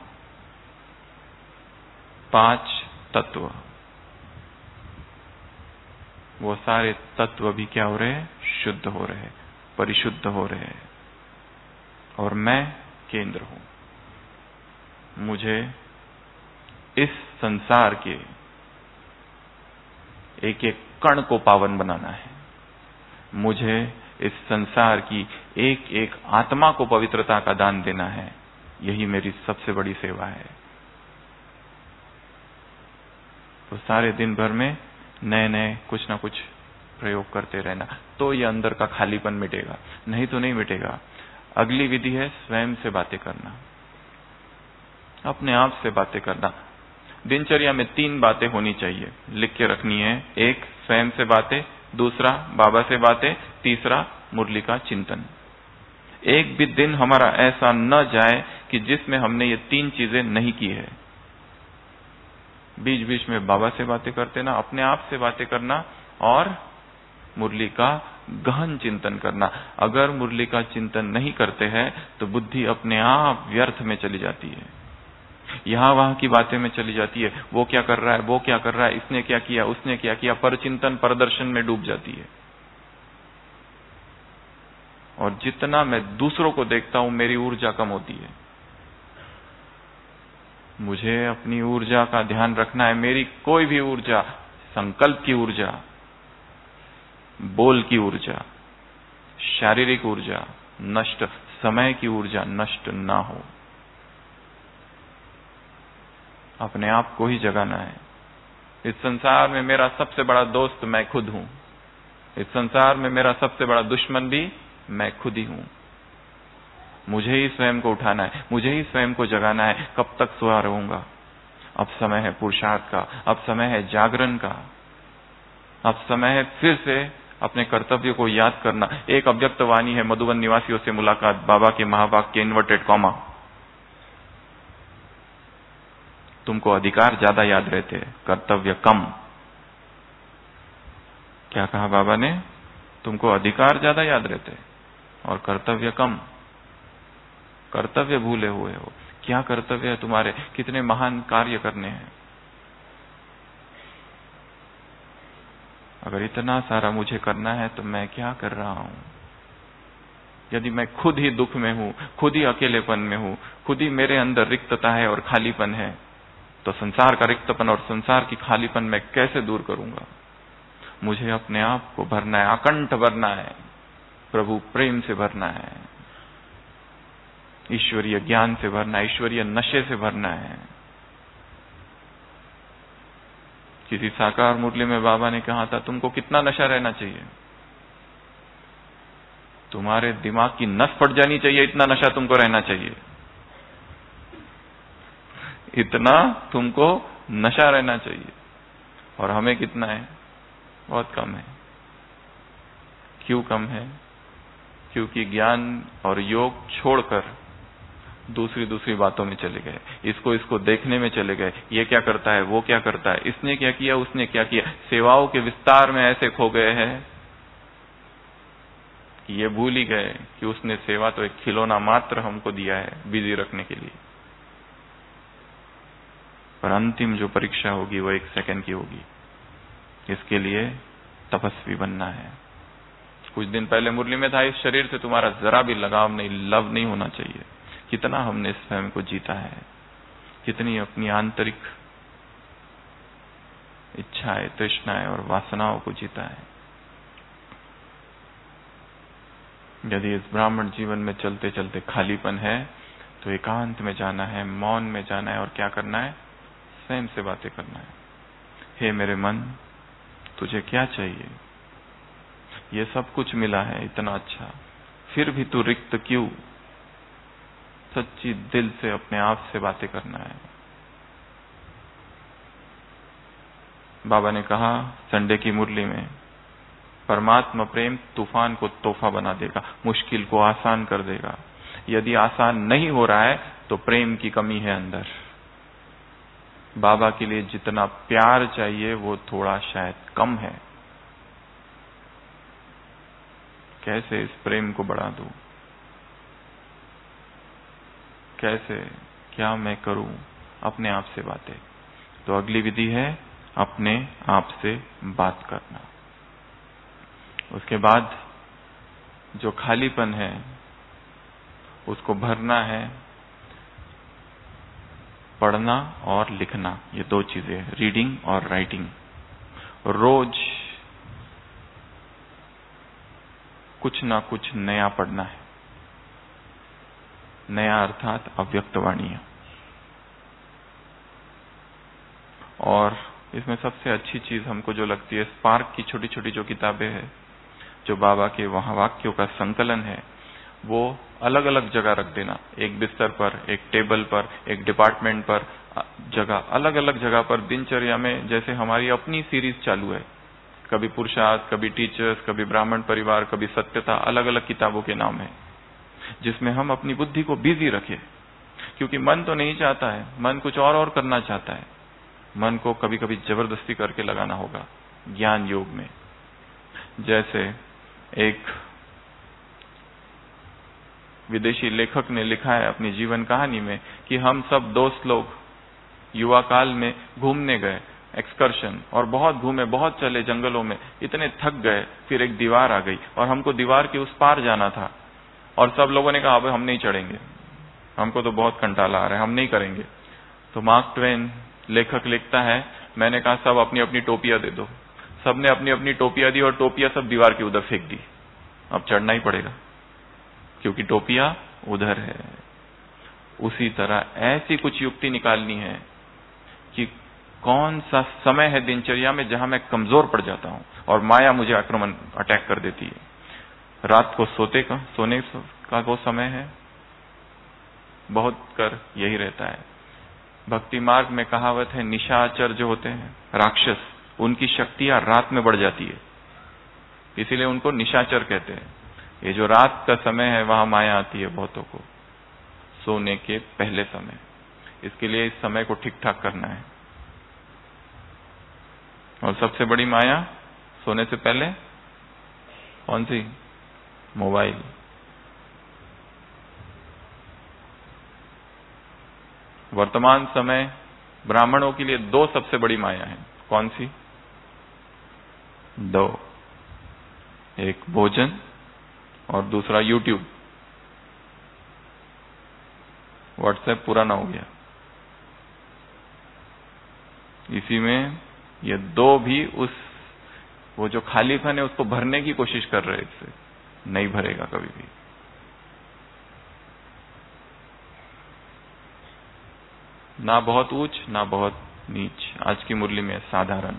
5 तत्व। वो सारे तत्व भी क्या हो रहे हैं? शुद्ध हो रहे हैं, परिशुद्ध हो रहे हैं। और मैं केंद्र हूं। मुझे इस संसार के एक एक कण को पावन बनाना है। मुझे इस संसार की एक एक आत्मा को पवित्रता का दान देना है। यही मेरी सबसे बड़ी सेवा है। तो सारे दिन भर में नए नए कुछ ना कुछ प्रयोग करते रहना, तो ये अंदर का खालीपन मिटेगा, नहीं तो नहीं मिटेगा। अगली विधि है स्वयं से बातें करना, अपने आप से बातें करना। दिनचर्या में 3 बातें होनी चाहिए, लिख के रखनी है। 1 स्वयं से बातें, दूसरा बाबा से बातें, तीसरा मुरली का चिंतन। एक भी दिन हमारा ऐसा न जाए कि जिसमें हमने ये 3 चीजें नहीं की है। बीच बीच में बाबा से बातें करते ना, अपने आप से बातें करना और मुरली का गहन चिंतन करना। अगर मुरली का चिंतन नहीं करते हैं तो बुद्धि अपने आप व्यर्थ में चली जाती है, यहां वहां की बातें में चली जाती है। वो क्या कर रहा है, वो क्या कर रहा है, इसने क्या किया, उसने क्या किया, पर चिंतन प्रदर्शन में डूब जाती है। और जितना मैं दूसरों को देखता हूं मेरी ऊर्जा कम होती है। मुझे अपनी ऊर्जा का ध्यान रखना है। मेरी कोई भी ऊर्जा, संकल्प की ऊर्जा, बोल की ऊर्जा, शारीरिक ऊर्जा नष्ट, समय की ऊर्जा नष्ट ना हो। अपने आप को ही जगाना है। इस संसार में मेरा सबसे बड़ा दोस्त मैं खुद हूं। इस संसार में मेरा सबसे बड़ा दुश्मन भी मैं खुद ही हूं। मुझे ही स्वयं को उठाना है, मुझे ही स्वयं को जगाना है। कब तक सोया रहूंगा? अब समय है पुरुषार्थ का, अब समय है जागरण का, अब समय है फिर से अपने कर्तव्य को याद करना। एक अव्यक्त वाणी है मधुबन निवासियों से मुलाकात, बाबा के महावाक्य इन्वर्टेड कॉमा। तुमको अधिकार ज्यादा याद रहते, कर्तव्य कम। क्या कहा बाबा ने? तुमको अधिकार ज्यादा याद रहते और कर्तव्य कम। कर्तव्य भूले हुए हो। क्या कर्तव्य है तुम्हारे? कितने महान कार्य करने हैं। अगर इतना सारा मुझे करना है तो मैं क्या कर रहा हूं? यदि मैं खुद ही दुख में हूं, खुद ही अकेलेपन में हूं, खुद ही मेरे अंदर रिक्तता है और खालीपन है, तो संसार का रिक्तपन और संसार की खालीपन मैं कैसे दूर करूंगा? मुझे अपने आप को भरना है, अकंठ भरना है, प्रभु प्रेम से भरना है, ईश्वरीय ज्ञान से भरना है, ईश्वरीय नशे से भरना है। किसी साकार मुरली में बाबा ने कहा था, तुमको कितना नशा रहना चाहिए? तुम्हारे दिमाग की नस फट जानी चाहिए, इतना नशा तुमको रहना चाहिए। इतना तुमको नशा रहना चाहिए। और हमें कितना है? बहुत कम है। क्यों कम है? क्योंकि ज्ञान और योग छोड़कर दूसरी बातों में चले गए, इसको देखने में चले गए। ये क्या करता है, वो क्या करता है, इसने क्या किया, उसने क्या किया। सेवाओं के विस्तार में ऐसे खो गए हैं कि ये भूल ही गए कि उसने सेवा तो एक खिलौना मात्र हमको दिया है बिजी रखने के लिए, पर अंतिम जो परीक्षा होगी वो 1 सेकंड की होगी। इसके लिए तपस्वी बनना है। कुछ दिन पहले मुरली में था, इस शरीर से तुम्हारा जरा भी लगाव नहीं, लव नहीं होना चाहिए। कितना हमने स्वयं को जीता है, कितनी अपनी आंतरिक इच्छाएं, तृष्णाएं और वासनाओं को जीता है। यदि इस ब्राह्मण जीवन में चलते चलते खालीपन है तो एकांत में जाना है, मौन में जाना है और क्या करना है? स्वयं से बातें करना है। हे मेरे मन, तुझे क्या चाहिए? ये सब कुछ मिला है इतना अच्छा, फिर भी तू रिक्त क्यों? सच्ची दिल से अपने आप से बातें करना है। बाबा ने कहा संडे की मुरली में, परमात्मा प्रेम तूफान को तोहफा बना देगा, मुश्किल को आसान कर देगा। यदि आसान नहीं हो रहा है तो प्रेम की कमी है अंदर। बाबा के लिए जितना प्यार चाहिए वो थोड़ा शायद कम है। कैसे इस प्रेम को बढ़ा दूं? कैसे, क्या मैं करूं? अपने आप से बातें। तो अगली विधि है अपने आप से बात करना। उसके बाद जो खालीपन है उसको भरना है पढ़ना और लिखना। ये 2 चीजें, रीडिंग और राइटिंग। रोज कुछ ना कुछ नया पढ़ना है। नया अर्थात अव्यक्त वाणी। और इसमें सबसे अच्छी चीज हमको जो लगती है, स्पार्क की छोटी छोटी जो किताबें हैं, जो बाबा के वहां वाक्यों का संकलन है, वो अलग अलग जगह रख देना। एक बिस्तर पर, एक टेबल पर, एक डिपार्टमेंट पर, जगह अलग अलग जगह पर। दिनचर्या में जैसे हमारी अपनी सीरीज चालू है, कभी पुरुषार्थ, कभी टीचर्स, कभी ब्राह्मण परिवार, कभी सत्यता, अलग अलग किताबों के नाम है। जिसमें हम अपनी बुद्धि को बिजी रखें, क्योंकि मन तो नहीं चाहता है, मन कुछ और करना चाहता है। मन को कभी कभी जबरदस्ती करके लगाना होगा ज्ञान योग में। जैसे एक विदेशी लेखक ने लिखा है अपनी जीवन कहानी में कि हम सब दोस्त लोग युवा काल में घूमने गए, एक्सकर्शन, और बहुत घूमे, बहुत चले जंगलों में, इतने थक गए, फिर एक दीवार आ गई और हमको दीवार के उस पार जाना था, और सब लोगों ने कहा अब हम नहीं चढ़ेंगे, हमको तो बहुत कंटाला आ रहा है, हम नहीं करेंगे। तो मार्क ट्वेन लेखक लिखता है, मैंने कहा सब अपनी अपनी टोपियां दे दो। सबने अपनी अपनी टोपियां दी और टोपियां सब दीवार के उधर फेंक दी। अब चढ़ना ही पड़ेगा क्योंकि टोपियां उधर है। उसी तरह ऐसी कुछ युक्ति निकालनी है कि कौन सा समय है दिनचर्या में जहां मैं कमजोर पड़ जाता हूं और माया मुझे अटैक कर देती है। रात को सोने का वो समय है, बहुत कर यही रहता है। भक्ति मार्ग में कहावत है, निशाचर जो होते हैं राक्षस, उनकी शक्तियां रात में बढ़ जाती है, इसीलिए उनको निशाचर कहते हैं। ये जो रात का समय है वहां माया आती है बहुतों को, सोने के पहले समय। इसके लिए इस समय को ठीक ठाक करना है। और सबसे बड़ी माया सोने से पहले कौन सी? मोबाइल। वर्तमान समय ब्राह्मणों के लिए दो सबसे बड़ी माया है। कौन सी? दो, एक भोजन और दूसरा यूट्यूब। व्हाट्सएप पुराना हो गया, इसी में ये दो भी वो जो खालीपन है उसको भरने की कोशिश कर रहे, इससे नहीं भरेगा कभी भी। ना बहुत ऊंच ना बहुत नीच, आज की मुरली में साधारण।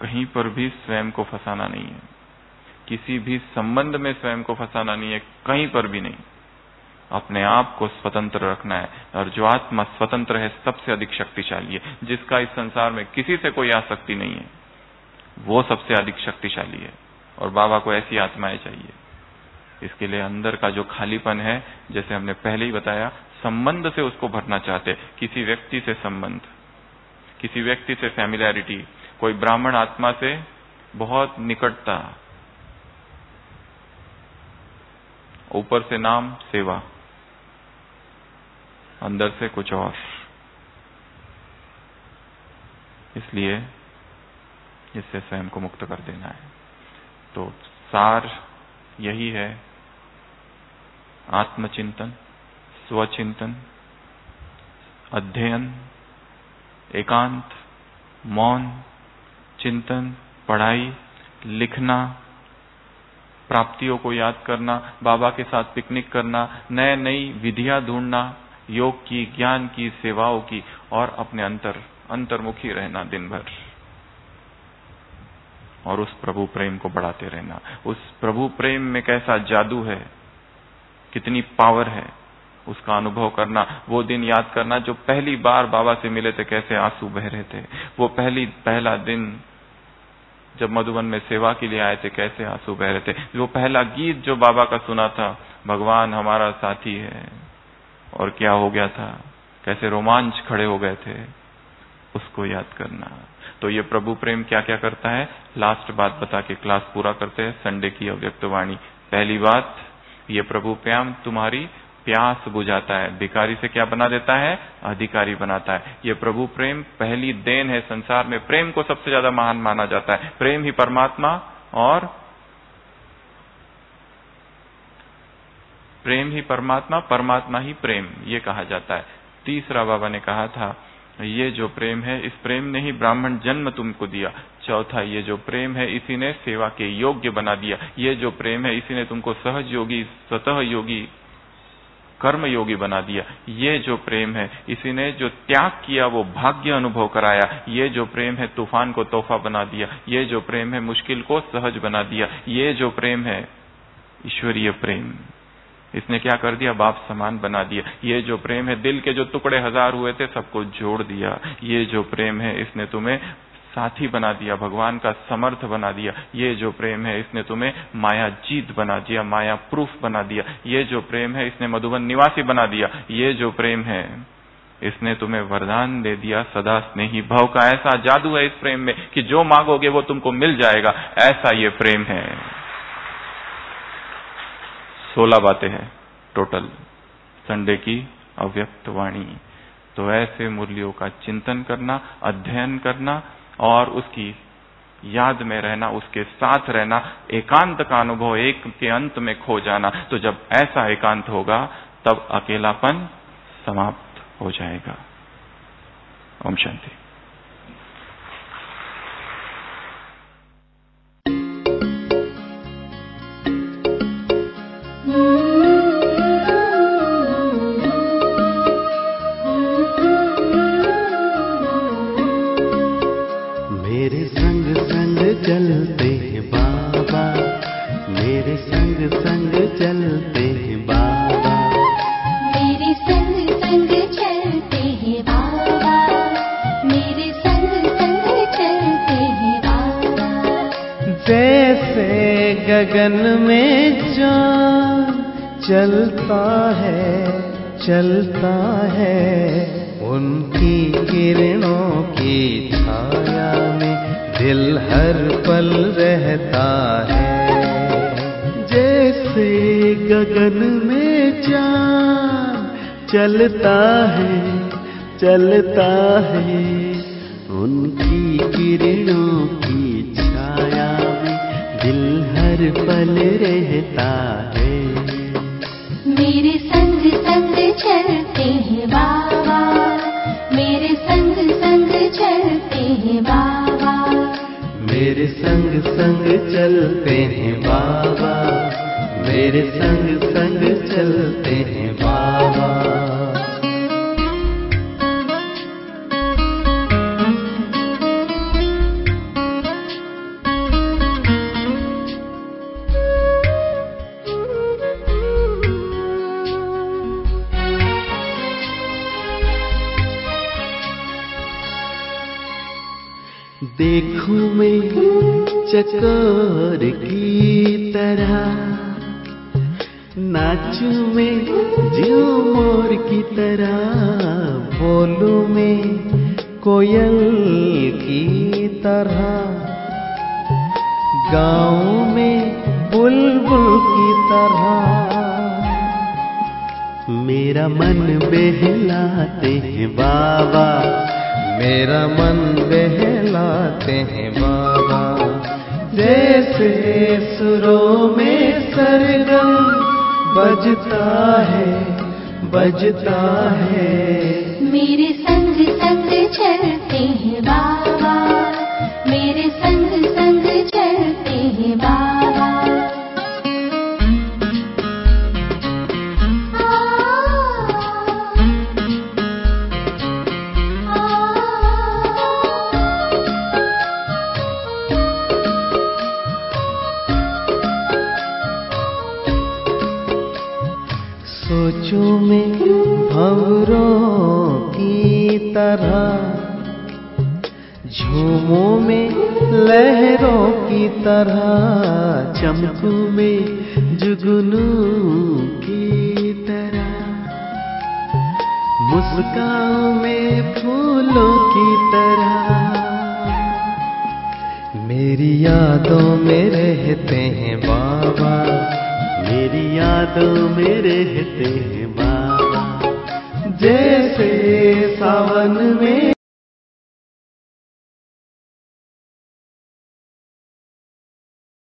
कहीं पर भी स्वयं को फंसाना नहीं है, किसी भी संबंध में स्वयं को फंसाना नहीं है, कहीं पर भी नहीं। अपने आप को स्वतंत्र रखना है, और जो आत्मा स्वतंत्र है सबसे अधिक शक्तिशाली है। जिसका इस संसार में किसी से कोई आसक्ति नहीं है वो सबसे अधिक शक्तिशाली है, और बाबा को ऐसी आत्माएं चाहिए। इसके लिए अंदर का जो खालीपन है, जैसे हमने पहले ही बताया, संबंध से उसको भरना चाहते, किसी व्यक्ति से संबंध, किसी व्यक्ति से फैमिलियरिटी, कोई ब्राह्मण आत्मा से बहुत निकटता, ऊपर से नाम सेवा, अंदर से कुछ और। इसलिए इससे स्वयं को मुक्त कर देना है। तो सार यही है, आत्मचिंतन, स्वचिंतन, अध्ययन, एकांत, मौन, चिंतन, पढ़ाई, लिखना, प्राप्तियों को याद करना, बाबा के साथ पिकनिक करना, नए नई विधियां ढूंढना, योग की, ज्ञान की, सेवाओं की, और अपने अंतर्मुखी रहना दिन भर, और उस प्रभु प्रेम को बढ़ाते रहना। उस प्रभु प्रेम में कैसा जादू है, कितनी पावर है, उसका अनुभव करना। वो दिन याद करना जो पहली बार बाबा से मिले थे, कैसे आंसू बह रहे थे। वो पहला दिन जब मधुबन में सेवा के लिए आए थे, कैसे आंसू बह रहे थे। वो पहला गीत जो बाबा का सुना था, भगवान हमारा साथी है, और क्या हो गया था, कैसे रोमांच खड़े हो गए थे, उसको याद करना। तो ये प्रभु प्रेम क्या क्या करता है, लास्ट बात बता के क्लास पूरा करते हैं, संडे की अव्यक्त वाणी। पहली बात, ये प्रभु प्रेम तुम्हारी प्यास बुझाता है, भिखारी से क्या बना देता है, अधिकारी बनाता है। ये प्रभु प्रेम पहली देन है संसार में। प्रेम को सबसे ज्यादा महान माना जाता है। प्रेम ही परमात्मा, और प्रेम ही परमात्मा, परमात्मा ही प्रेम, ये कहा जाता है। तीसरा बाबा ने कहा था, ये जो प्रेम है, इस प्रेम ने ही ब्राह्मण जन्म तुमको दिया। चौथा, ये जो प्रेम है इसी ने सेवा के योग्य बना दिया। ये जो प्रेम है इसी ने तुमको सहज योगी, स्वतः योगी, कर्म योगी बना दिया। ये जो प्रेम है इसी ने जो त्याग किया वो भाग्य अनुभव कराया। ये जो प्रेम है तूफान को तोहफा बना दिया। ये जो प्रेम है मुश्किल को सहज बना दिया। ये जो प्रेम है ईश्वरीय प्रेम, इसने क्या कर दिया, बाप समान बना दिया। ये जो प्रेम है दिल के जो टुकड़े 1000 हुए थे सबको जोड़ दिया। ये जो प्रेम है इसने तुम्हें साथी बना दिया, भगवान का समर्थ बना दिया। ये जो प्रेम है इसने तुम्हें माया जीत बना दिया, माया प्रूफ बना दिया। ये जो प्रेम है इसने मधुबन निवासी बना दिया। ये जो प्रेम है इसने तुम्हें वरदान दे दिया सदा स्नेही भव का। ऐसा जादू है इस प्रेम में कि जो मांगोगे वो तुमको मिल जाएगा, ऐसा ये प्रेम है। 16 बातें हैं टोटल संडे की अव्यक्त वाणी। तो ऐसे मुरलियों का चिंतन करना, अध्ययन करना और उसकी याद में रहना, उसके साथ रहना, एकांत का अनुभव एक के अंत में खो जाना। तो जब ऐसा एकांत होगा तब अकेलापन समाप्त हो जाएगा। ओम शांति। मेरे संग संग चलते हैं बाबा, मेरे संग संग चलते हैं बाबा, मेरे संग संग चलते हैं बाबा, मेरे संग संग चलते हैं बाबा। जैसे गगन में चाँद चलता है उनकी किरणों की छाया में दिल हर पल रहता है। जैसे गगन में चाँद चलता है उनकी किरणों की छाया में दिल हर पल रहता है। मेरे संग संग चलते हैं बाबा, मेरे संग संग चलते हैं बाबा, मेरे संग संग चलते हैं बाबा, मेरे संग संग चलते हैं बाबा। देखूं मैं चकोर की तरह, नाचूं मैं झूमर की तरह, बोलूं मैं कोयल की तरह, गाऊं मैं बुलबुल की तरह। मेरा मन बहलाते हैं बाबा, मेरा मन बहलाते हैं बाबा। जैसे सुरों में सरगम बजता है। मेरे संग संग चलते हैं बाबा, मेरे संग संग चलते हैं बाबा। सोचूं मैं भंवरों की तरह, झूमों में लहरों की तरह, चमकूं मैं जुगनू की तरह, मुस्काऊं मैं फूलों की तरह। मेरी यादों में रहते हैं बाबा, मेरी यादों में रहते हैं बाबा। जैसे सावन में